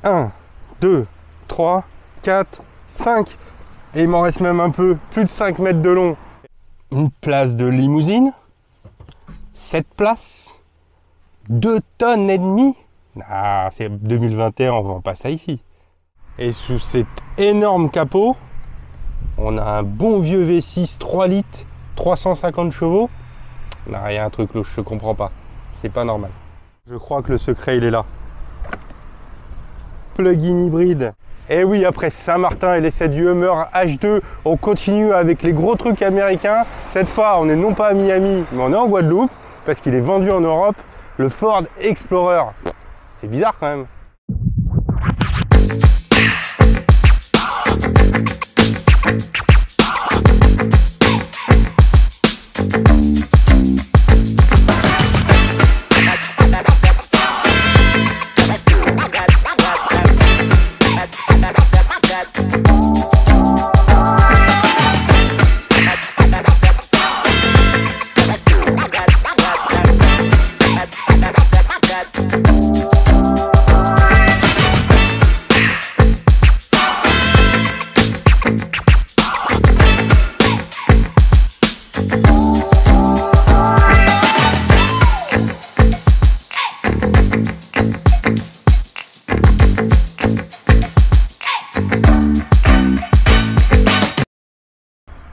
1, 2, 3, 4, 5. Et il m'en reste même un peu, plus de 5 mètres de long. Une place de limousine. 7 places. 2 tonnes et demie. Ah, c'est 2021, on vend pas ça ici. Et sous cet énorme capot, on a un bon vieux V6 3 litres, 350 chevaux. Non, il y a un truc louche, je comprends pas. C'est pas normal. Je crois que le secret, il est là. Plug-in hybride. Et oui, après Saint-Martin et l'essai du Hummer H2, on continue avec les gros trucs américains. Cette fois, on n'est non pas à Miami, mais on est en Guadeloupe, parce qu'il est vendu en Europe, le Ford Explorer. C'est bizarre quand même.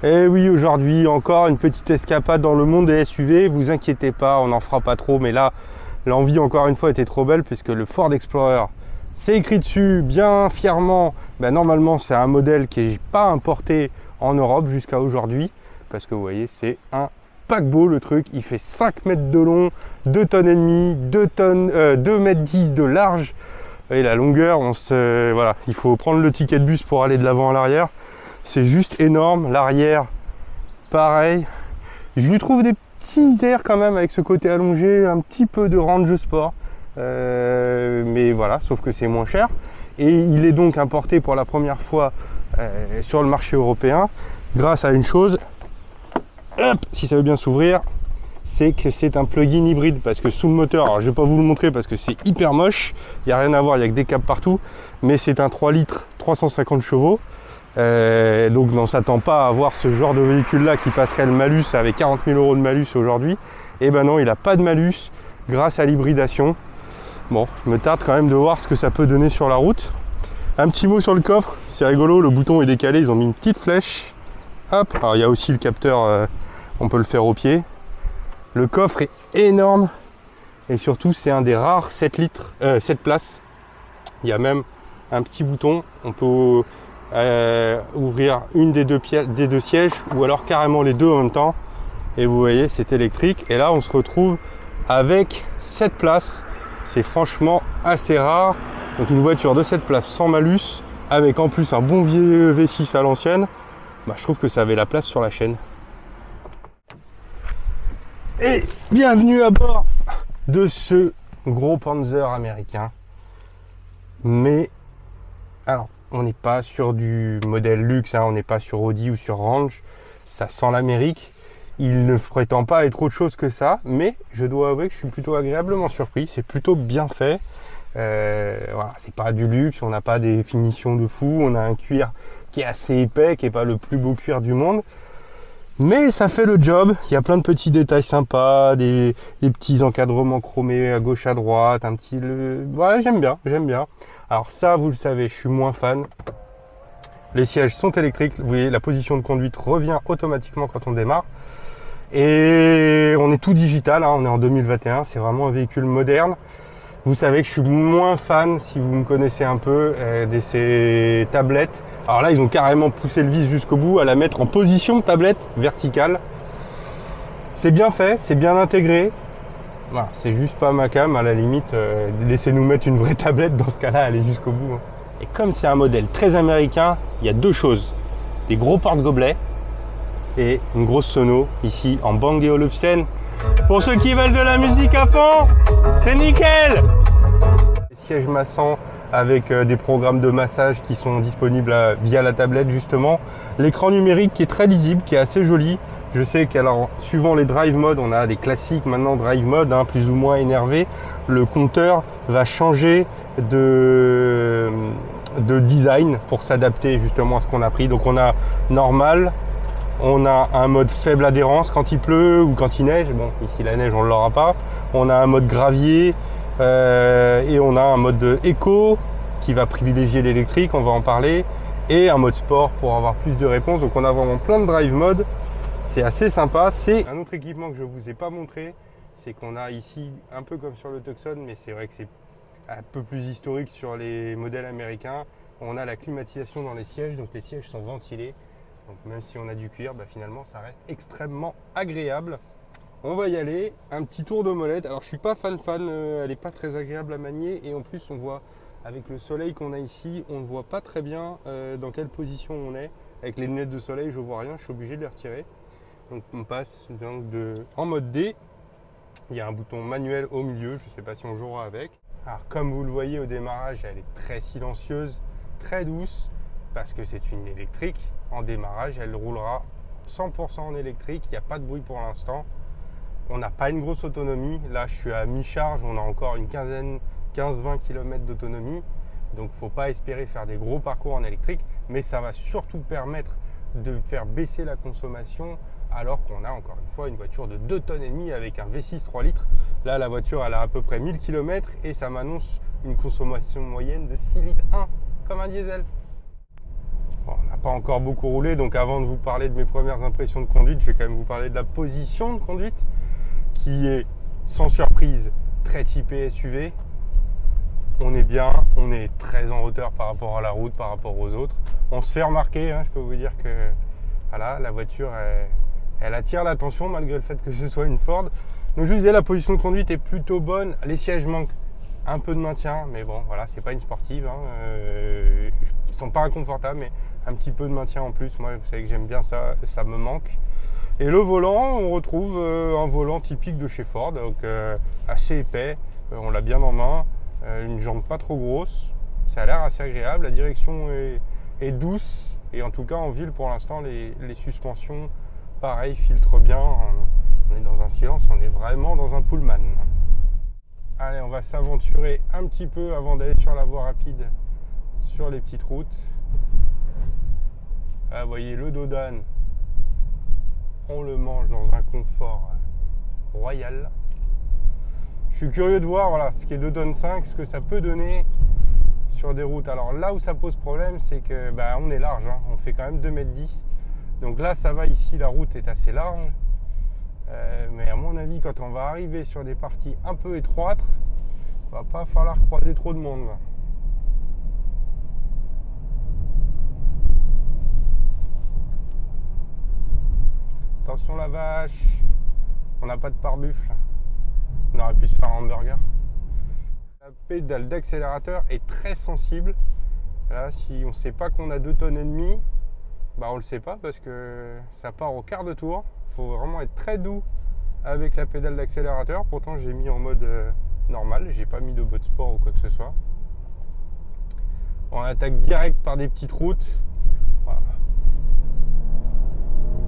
Et oui, aujourd'hui encore une petite escapade dans le monde des SUV. Vous inquiétez pas, on n'en fera pas trop, mais là l'envie encore une fois était trop belle puisque le Ford Explorer, c'est écrit dessus bien fièrement. Normalement c'est un modèle qui n'est pas importé en Europe jusqu'à aujourd'hui, parce que vous voyez c'est un paquebot le truc. Il fait 5 mètres de long, 2 tonnes et demie, 2 mètres 10 de large. Et la longueur, voilà, il faut prendre le ticket de bus pour aller de l'avant à l'arrière. C'est juste énorme. L'arrière, pareil. Je lui trouve des petits airs quand même avec ce côté allongé, un petit peu de range sport. Mais voilà, sauf que c'est moins cher. Et il est donc importé pour la première fois sur le marché européen grâce à une chose, hop, si ça veut bien s'ouvrir, c'est que c'est un plug-in hybride. Parce que sous le moteur, alors je ne vais pas vous le montrer parce que c'est hyper moche, il n'y a rien à voir, il n'y a que des câbles partout, mais c'est un 3 litres 350 chevaux. Donc on ne s'attend pas à avoir ce genre de véhicule là qui passerait le malus avec 40 000 € de malus aujourd'hui. Et ben non, il n'a pas de malus grâce à l'hybridation. Bon, je me tarde quand même de voir ce que ça peut donner sur la route. Un petit mot sur le coffre, c'est rigolo, le bouton est décalé, ils ont mis une petite flèche. Hop, alors il y a aussi le capteur, on peut le faire au pied. Le coffre est énorme et surtout c'est un des rares 7 places. Il y a même un petit bouton, on peut ouvrir une des deux sièges ou alors carrément les deux en même temps. Et vous voyez, c'est électrique. Et là, on se retrouve avec 7 places. C'est franchement assez rare. Donc une voiture de 7 places sans malus, avec en plus un bon vieux V6 à l'ancienne, je trouve que ça avait la place sur la chaîne. Et bienvenue à bord de ce gros Panzer américain. Mais alors, on n'est pas sur du modèle luxe, hein, on n'est pas sur Audi ou sur Range. Ça sent l'Amérique. Il ne prétend pas être autre chose que ça, mais je dois avouer que je suis plutôt agréablement surpris. C'est plutôt bien fait. Voilà, c'est pas du luxe, on n'a pas des finitions de fou, on a un cuir qui est assez épais, qui n'est pas le plus beau cuir du monde. Mais ça fait le job. Il y a plein de petits détails sympas, des petits encadrements chromés à gauche à droite, un petit... Voilà, j'aime bien, j'aime bien. Alors ça, vous le savez, je suis moins fan. Les sièges sont électriques. Vous voyez, la position de conduite revient automatiquement quand on démarre. Et on est tout digital, hein, on est en 2021, c'est vraiment un véhicule moderne. Vous savez que je suis moins fan, si vous me connaissez un peu, de ces tablettes. Alors là, ils ont carrément poussé le vis jusqu'au bout, à la mettre en position tablette verticale. C'est bien fait, c'est bien intégré. Voilà, c'est juste pas ma cam, à la limite, laissez-nous mettre une vraie tablette, dans ce cas-là, aller jusqu'au bout. Hein. Et comme c'est un modèle très américain, il y a deux choses. Des gros porte-gobelets et une grosse sono, ici en Bang & Olufsen. Pour ceux qui veulent de la musique à fond, c'est nickel! Siège massant avec des programmes de massage qui sont disponibles via la tablette justement. L'écran numérique qui est très lisible, qui est assez joli. Je sais qu'alors, suivant les drive modes, on a des classiques maintenant drive mode, hein, plus ou moins énervé. Le compteur va changer de design pour s'adapter justement à ce qu'on a pris. Donc on a normal, on a un mode faible adhérence quand il pleut ou quand il neige. Bon, ici la neige on ne l'aura pas. On a un mode gravier et on a un mode éco qui va privilégier l'électrique, on va en parler, et un mode sport pour avoir plus de réponses. Donc on a vraiment plein de drive mode. C'est assez sympa. C'est un autre équipement que je ne vous ai pas montré, c'est qu'on a ici, un peu comme sur le Tucson, mais c'est vrai que c'est un peu plus historique sur les modèles américains, on a la climatisation dans les sièges, donc les sièges sont ventilés. Donc même si on a du cuir, finalement ça reste extrêmement agréable. On va y aller, un petit tour de molette. Alors je suis pas fan, elle n'est pas très agréable à manier, et en plus on voit avec le soleil qu'on a ici, on ne voit pas très bien dans quelle position on est. Avec les lunettes de soleil, je vois rien, je suis obligé de les retirer. Donc on passe donc en mode D. Il y a un bouton manuel au milieu, je ne sais pas si on jouera avec. Alors comme vous le voyez au démarrage, elle est très silencieuse, très douce, parce que c'est une électrique. En démarrage, elle roulera 100% en électrique, il n'y a pas de bruit pour l'instant. On n'a pas une grosse autonomie. Là, je suis à mi-charge, on a encore une 15-20 km d'autonomie. Donc, il ne faut pas espérer faire des gros parcours en électrique, mais ça va surtout permettre de faire baisser la consommation, alors qu'on a encore une fois une voiture de 2,5 tonnes avec un V6 3 litres. Là, la voiture, elle a à peu près 1000 km et ça m'annonce une consommation moyenne de 6 litres 1, comme un diesel. Bon, on n'a pas encore beaucoup roulé, donc avant de vous parler de mes premières impressions de conduite, je vais quand même vous parler de la position de conduite, qui est sans surprise très typée SUV. On est bien, on est très en hauteur par rapport à la route, par rapport aux autres. On se fait remarquer, hein, je peux vous dire que voilà, la voiture, elle attire l'attention malgré le fait que ce soit une Ford. Donc je vous disais, la position de conduite est plutôt bonne. Les sièges manquent un peu de maintien, mais bon, voilà, c'est pas une sportive. Hein. Ils sont pas inconfortables, mais un petit peu de maintien en plus. Moi, vous savez que j'aime bien ça, ça me manque. Et le volant, on retrouve un volant typique de chez Ford, donc assez épais, on l'a bien en main, une jambe pas trop grosse, ça a l'air assez agréable, la direction est douce, et en tout cas en ville pour l'instant les suspensions, pareil, filtrent bien, on est dans un silence, on est vraiment dans un Pullman. Allez, on va s'aventurer un petit peu avant d'aller sur la voie rapide, sur les petites routes. Là, vous voyez le Dodane. On le mange dans un confort royal. Je suis curieux de voir voilà, ce qui est 2,5 tonnes, ce que ça peut donner sur des routes. Alors là où ça pose problème, c'est que on est large, hein. On fait quand même 2,10 m. Donc là ça va, ici la route est assez large. Mais à mon avis, quand on va arriver sur des parties un peu étroites, il va pas falloir croiser trop de monde. Attention la vache, on n'a pas de pare-buffle, on aurait pu se faire un hamburger. La pédale d'accélérateur est très sensible. Là, si on ne sait pas qu'on a 2,5 tonnes, on le sait pas parce que ça part au quart de tour. Il faut vraiment être très doux avec la pédale d'accélérateur. Pourtant, j'ai mis en mode normal, j'ai pas mis de mode sport ou quoi que ce soit. On attaque direct par des petites routes. Voilà.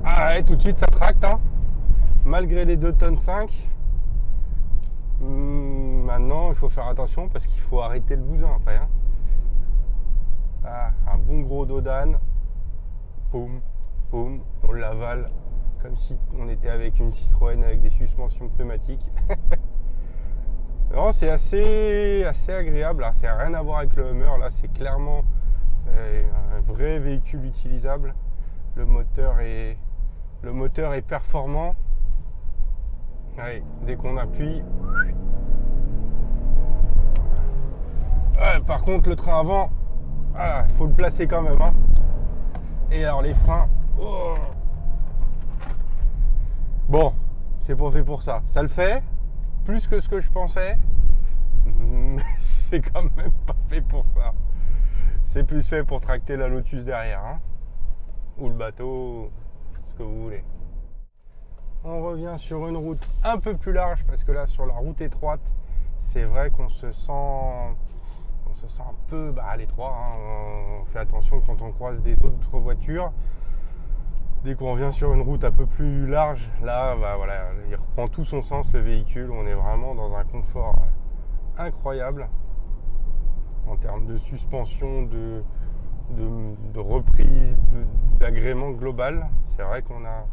Ah ouais, tout de suite ça tracte, hein. Malgré les 2,5 tonnes. Maintenant il faut faire attention parce qu'il faut arrêter le bousin après, hein. Ah, un bon gros Dodane, boum, boum, on l'avale comme si on était avec une Citroën avec des suspensions pneumatiques. Non, c'est assez agréable. Alors, c'est rien à voir avec le Hummer, là c'est clairement un vrai véhicule utilisable. Le moteur est performant. Allez, dès qu'on appuie. Ouais, par contre, le train avant, il faut le placer quand même, hein. Et alors les freins. Oh. Bon, c'est pas fait pour ça. Ça le fait, plus que ce que je pensais. Mais c'est quand même pas fait pour ça. C'est plus fait pour tracter la Lotus derrière, hein. Ou le bateau, ce que vous voulez. On revient sur une route un peu plus large parce que là sur la route étroite, c'est vrai qu'on se sent un peu à l'étroit, hein. On fait attention quand on croise des autres voitures. Dès qu'on revient sur une route un peu plus large, là, bah, voilà, il reprend tout son sens le véhicule. On est vraiment dans un confort incroyable en termes de suspension, de reprise, d'agrément global. C'est vrai qu'on a...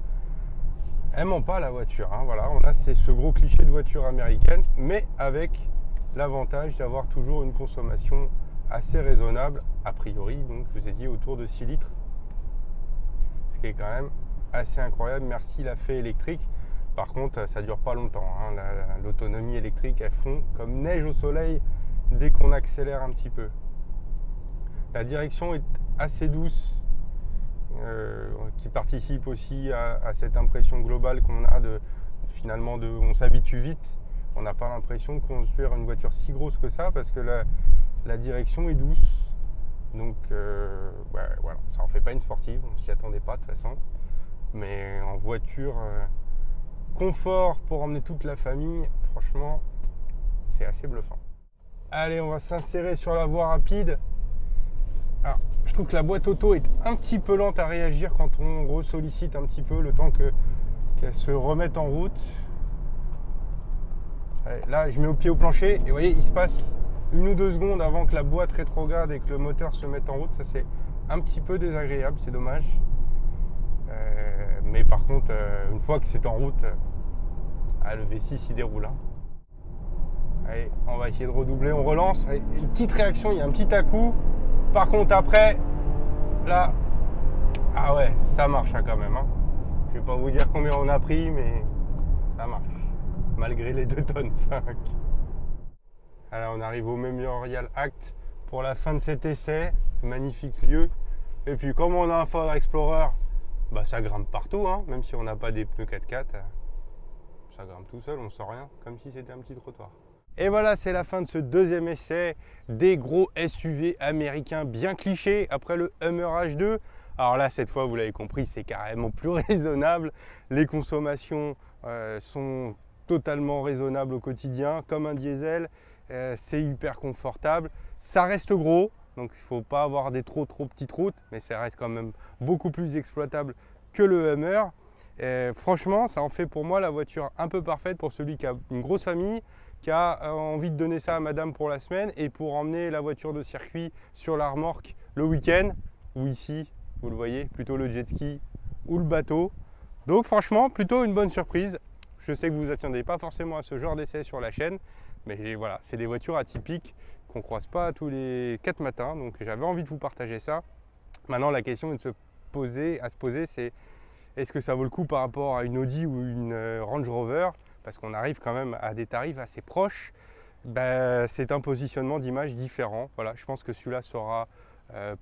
Elle ment pas la voiture, hein, voilà, on a ce gros cliché de voiture américaine, mais avec l'avantage d'avoir toujours une consommation assez raisonnable, a priori, donc je vous ai dit autour de 6 litres. Ce qui est quand même assez incroyable, merci la fée électrique. Par contre, ça dure pas longtemps, hein. L'autonomie électrique, elle fond comme neige au soleil dès qu'on accélère un petit peu. La direction est assez douce, qui participe aussi à cette impression globale qu'on a finalement on s'habitue vite. On n'a pas l'impression de conduire une voiture si grosse que ça parce que la direction est douce. Donc ouais, voilà, ça en fait pas une sportive, on s'y attendait pas de toute façon. Mais en voiture, confort pour emmener toute la famille, franchement, c'est assez bluffant. Allez, on va s'insérer sur la voie rapide. Alors, je trouve que la boîte auto est un petit peu lente à réagir quand on ressollicite un petit peu le temps qu'elle se remette en route. Allez, là, je mets au pied au plancher et vous voyez, il se passe 1 ou 2 secondes avant que la boîte rétrograde et que le moteur se mette en route. Ça, c'est un petit peu désagréable, c'est dommage. Mais par contre, une fois que c'est en route, le V6 il déroule. Hein. Allez, on va essayer de redoubler, on relance. Allez, une petite réaction, il y a un petit à-coup. Par contre, après, là, ah ouais, ça marche hein, quand même. Hein. Je vais pas vous dire combien on a pris, mais ça marche. Malgré les 2 tonnes 5. Alors, on arrive au Memorial Act pour la fin de cet essai. Magnifique lieu. Et puis, comme on a un Ford Explorer, bah, ça grimpe partout, hein, même si on n'a pas des pneus 4x4. Ça grimpe tout seul, on sent rien, comme si c'était un petit trottoir. Et voilà, c'est la fin de ce 2e essai des gros SUV américains bien clichés après le Hummer H2. Alors là, cette fois, vous l'avez compris, c'est carrément plus raisonnable. Les consommations sont totalement raisonnables au quotidien, comme un diesel. C'est hyper confortable. Ça reste gros, donc il ne faut pas avoir des trop petites routes, mais ça reste quand même beaucoup plus exploitable que le Hummer. Franchement, ça en fait pour moi la voiture un peu parfaite pour celui qui a une grosse famille, qui a envie de donner ça à madame pour la semaine et pour emmener la voiture de circuit sur la remorque le week-end, ou ici, vous le voyez, plutôt le jet ski ou le bateau. Donc franchement, plutôt une bonne surprise. Je sais que vous ne vous attendiez pas forcément à ce genre d'essai sur la chaîne, mais voilà, c'est des voitures atypiques qu'on ne croise pas tous les 4 matins, donc j'avais envie de vous partager ça. Maintenant, la question est de se poser, c'est est-ce que ça vaut le coup par rapport à une Audi ou une Range Rover? Parce qu'on arrive quand même à des tarifs assez proches. Ben, c'est un positionnement d'image différent. Voilà, je pense que celui-là sera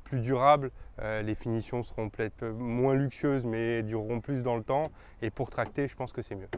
plus durable. Les finitions seront peut-être moins luxueuses, mais dureront plus dans le temps. Et pour tracter, je pense que c'est mieux.